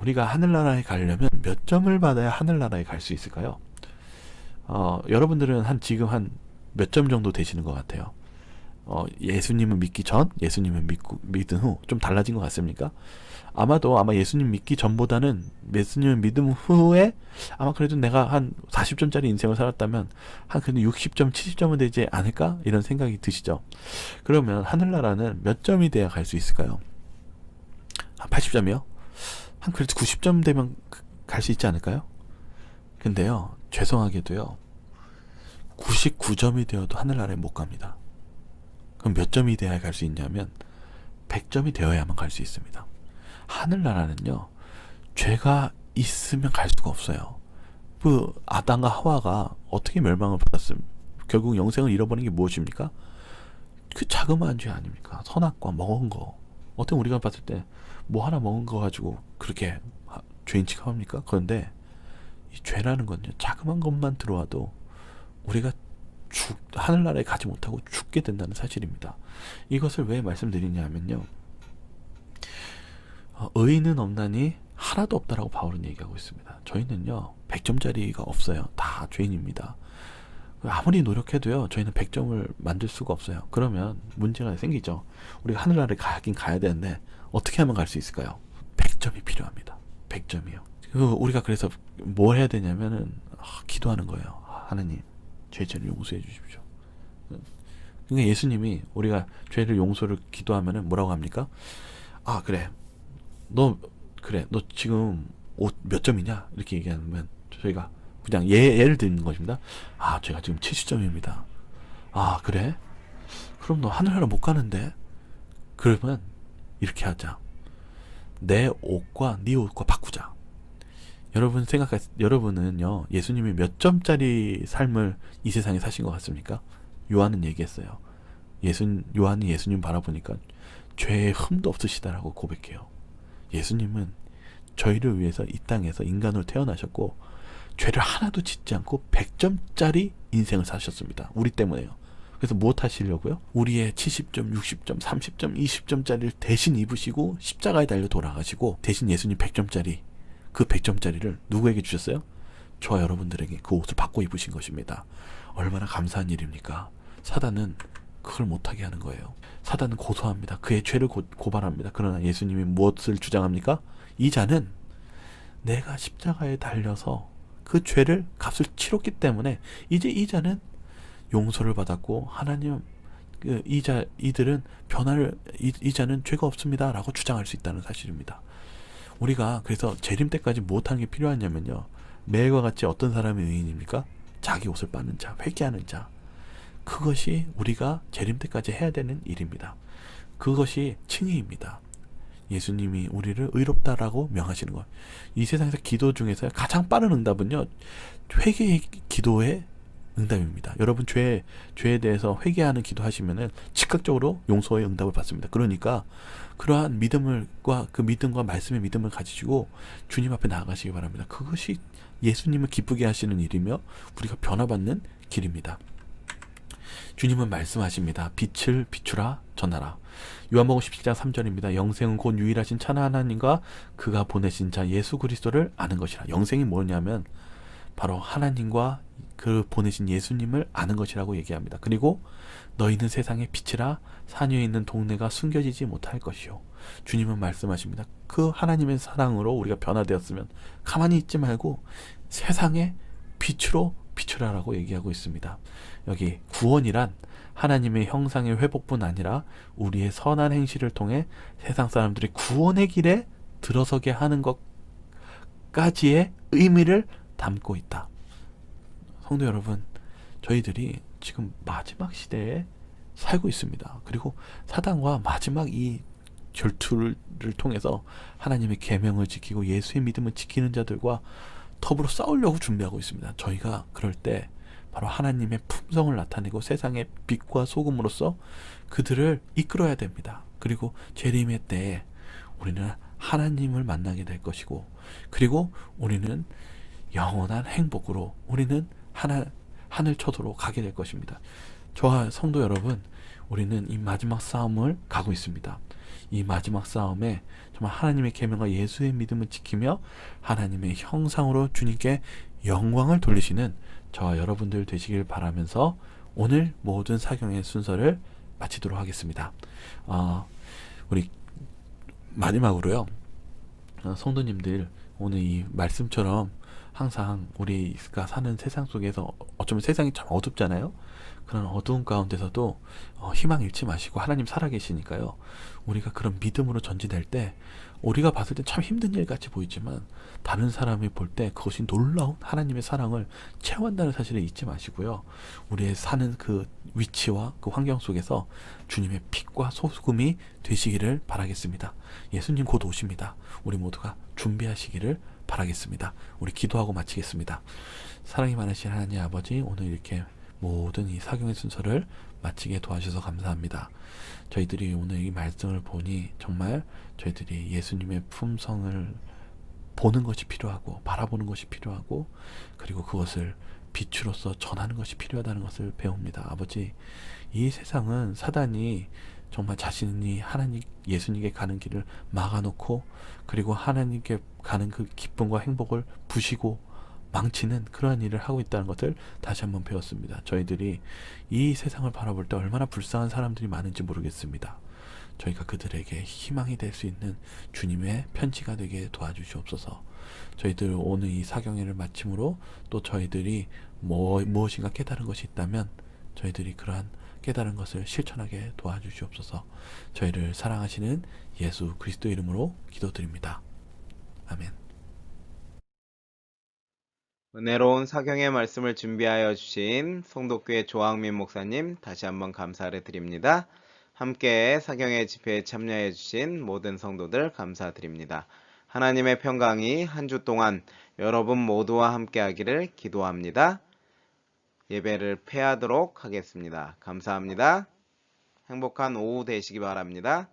Speaker 7: 우리가 하늘나라에 가려면 몇 점을 받아야 하늘나라에 갈 수 있을까요? 여러분들은 지금 한 몇 점 정도 되시는 것 같아요? 예수님을 믿기 전, 예수님을 믿은 후 좀 달라진 것 같습니까? 아마 예수님 믿기 전보다는 예수님을 믿은 후에 아마 그래도 내가 한 40점짜리 인생을 살았다면 한 그래도 60점, 70점은 되지 않을까? 이런 생각이 드시죠? 그러면 하늘나라는 몇 점이 돼야 갈 수 있을까요? 한 80점이요? 한 그래도 90점 되면 갈 수 있지 않을까요? 근데요, 죄송하게도요, 99점이 되어도 하늘나라에 못 갑니다. 그럼 몇 점이 돼야 갈 수 있냐면 100점이 되어야만 갈 수 있습니다. 하늘나라는요, 죄가 있으면 갈 수가 없어요. 그 아담과 하와가 어떻게 멸망을 받았음? 결국 영생을 잃어버린 게 무엇입니까? 그 자그마한 죄 아닙니까? 선악과 먹은 거. 어떻게 우리가 봤을 때 뭐 하나 먹은 거 가지고 그렇게 죄인 취급합니까? 그런데 이 죄라는 건요, 자그마한 것만 들어와도 우리가 하늘나라에 가지 못하고 죽게 된다는 사실입니다. 이것을 왜 말씀드리냐면요, 의인은 없나니 하나도 없다라고 바울은 얘기하고 있습니다. 저희는요 100점짜리가 없어요. 다 죄인입니다. 아무리 노력해도요 저희는 100점을 만들 수가 없어요. 그러면 문제가 생기죠. 우리가 하늘나라에 가긴 가야 되는데 어떻게 하면 갈 수 있을까요? 100점이 필요합니다. 100점이요. 우리가 그래서 뭘 해야 되냐면은 기도하는 거예요. 하나님 죄를 용서해 주십시오. 그러니까 예수님이 우리가 죄를 용서를 기도하면은 뭐라고 합니까? 그래 너 지금 옷 몇 점이냐 이렇게 얘기하면 저희가 그냥 예를 드는 것입니다. 제가 지금 70점입니다. 그래? 그럼 너 하늘나라 못 가는데? 그러면 이렇게 하자. 내 옷과 네 옷과 바꾸자. 여러분은요 예수님이 몇 점짜리 삶을 이 세상에 사신 것 같습니까? 요한은 얘기했어요. 요한이 예수님 바라보니까 죄의 흠도 없으시다라고 고백해요. 예수님은 저희를 위해서 이 땅에서 인간으로 태어나셨고 죄를 하나도 짓지 않고 100점짜리 인생을 사셨습니다. 우리 때문에요. 그래서 무엇 하시려고요? 우리의 70점, 60점, 30점, 20점짜리를 대신 입으시고 십자가에 달려 돌아가시고 대신 예수님 100점짜리 그 100점짜리를 누구에게 주셨어요? 저와 여러분들에게 그 옷을 받고 입으신 것입니다. 얼마나 감사한 일입니까? 사단은 그걸 못하게 하는 거예요. 사단은 고소합니다. 그의 죄를 고발합니다. 그러나 예수님이 무엇을 주장합니까? 이 자는 내가 십자가에 달려서 그 죄를 값을 치렀기 때문에 이제 이 자는 용서를 받았고 하나님 이들은 변화를 이 자는 죄가 없습니다 라고 주장할 수 있다는 사실입니다. 우리가 그래서 재림 때까지 무엇하는 게 필요하냐면요 매일과 같이 어떤 사람이 의인입니까? 자기 옷을 빠는 자, 회개하는 자. 그것이 우리가 재림 때까지 해야 되는 일입니다. 그것이 칭의입니다. 예수님이 우리를 의롭다라고 명하시는 것. 이 세상에서 기도 중에서 가장 빠른 응답은요 회개의 기도의 응답입니다. 여러분 죄에 대해서 회개하는 기도하시면은 즉각적으로 용서의 응답을 받습니다. 그러니까 그러한 그 믿음과 말씀의 믿음을 가지시고 주님 앞에 나아가시기 바랍니다. 그것이 예수님을 기쁘게 하시는 일이며 우리가 변화받는 길입니다. 주님은 말씀하십니다. 빛을 비추라 전하라. 요한복음 17장 3절입니다. 영생은 곧 유일하신 천하 하나님과 그가 보내신 자 예수 그리스도를 아는 것이라. 영생이 뭐냐면 바로 하나님과 그 보내신 예수님을 아는 것이라고 얘기합니다. 그리고 너희는 세상의 빛이라 산 위에 있는 동네가 숨겨지지 못할 것이요. 주님은 말씀하십니다. 그 하나님의 사랑으로 우리가 변화되었으면 가만히 있지 말고 세상의 빛으로 비추라라고 얘기하고 있습니다. 여기 구원이란 하나님의 형상의 회복뿐 아니라 우리의 선한 행실을 통해 세상 사람들이 구원의 길에 들어서게 하는 것까지의 의미를 담고 있다. 성도 여러분, 저희들이 지금 마지막 시대에 살고 있습니다. 그리고 사단과 마지막 이 결투를 통해서 하나님의 계명을 지키고 예수의 믿음을 지키는 자들과 더불어 싸우려고 준비하고 있습니다. 저희가 그럴 때 바로 하나님의 품성을 나타내고 세상의 빛과 소금으로서 그들을 이끌어야 됩니다. 그리고 재림의 때에 우리는 하나님을 만나게 될 것이고 그리고 우리는 영원한 행복으로 우리는 하늘 초도로 가게 될 것입니다. 저와 성도 여러분, 우리는 이 마지막 싸움을 가고 있습니다. 이 마지막 싸움에 정말 하나님의 계명과 예수의 믿음을 지키며 하나님의 형상으로 주님께 영광을 돌리시는 저와 여러분들 되시길 바라면서 오늘 모든 사경의 순서를 마치도록 하겠습니다. 우리 마지막으로요, 성도님들 오늘 이 말씀처럼 항상 우리가 사는 세상 속에서 어쩌면 세상이 참 어둡잖아요. 그런 어두운 가운데서도 희망 잃지 마시고 하나님 살아계시니까요. 우리가 그런 믿음으로 전진할 때 우리가 봤을 때 참 힘든 일 같이 보이지만 다른 사람이 볼 때 그것이 놀라운 하나님의 사랑을 체험한다는 사실을 잊지 마시고요. 우리의 사는 그 위치와 그 환경 속에서 주님의 빛과 소금이 되시기를 바라겠습니다. 예수님 곧 오십니다. 우리 모두가 준비하시기를 바라겠습니다. 우리 기도하고 마치겠습니다. 사랑이 많으신 하나님 아버지, 오늘 이렇게 모든 이 사경의 순서를 마치게 도와주셔서 감사합니다. 저희들이 오늘 이 말씀을 보니 정말 저희들이 예수님의 품성을 보는 것이 필요하고 바라보는 것이 필요하고 그리고 그것을 빛으로서 전하는 것이 필요하다는 것을 배웁니다. 아버지, 이 세상은 사단이 정말 자신이 하나님 예수님께 가는 길을 막아놓고 그리고 하나님께 가는 그 기쁨과 행복을 부시고 망치는 그러한 일을 하고 있다는 것을 다시 한번 배웠습니다. 저희들이 이 세상을 바라볼 때 얼마나 불쌍한 사람들이 많은지 모르겠습니다. 저희가 그들에게 희망이 될 수 있는 주님의 편지가 되게 도와주시옵소서. 저희들 오늘 이 사경회를 마침으로 또 저희들이 무엇인가 깨달은 것이 있다면 저희들이 그러한 깨달은 것을 실천하게 도와주시옵소서. 저희를 사랑하시는 예수 그리스도 이름으로 기도드립니다. 아멘.
Speaker 1: 은혜로운 사경의 말씀을 준비하여 주신 성덕교회 조학민 목사님 다시 한번 감사를 드립니다. 함께 사경의 집회에 참여해 주신 모든 성도들 감사드립니다. 하나님의 평강이 한 주 동안 여러분 모두와 함께 하기를 기도합니다. 예배를 폐하도록 하겠습니다. 감사합니다. 행복한 오후 되시기 바랍니다.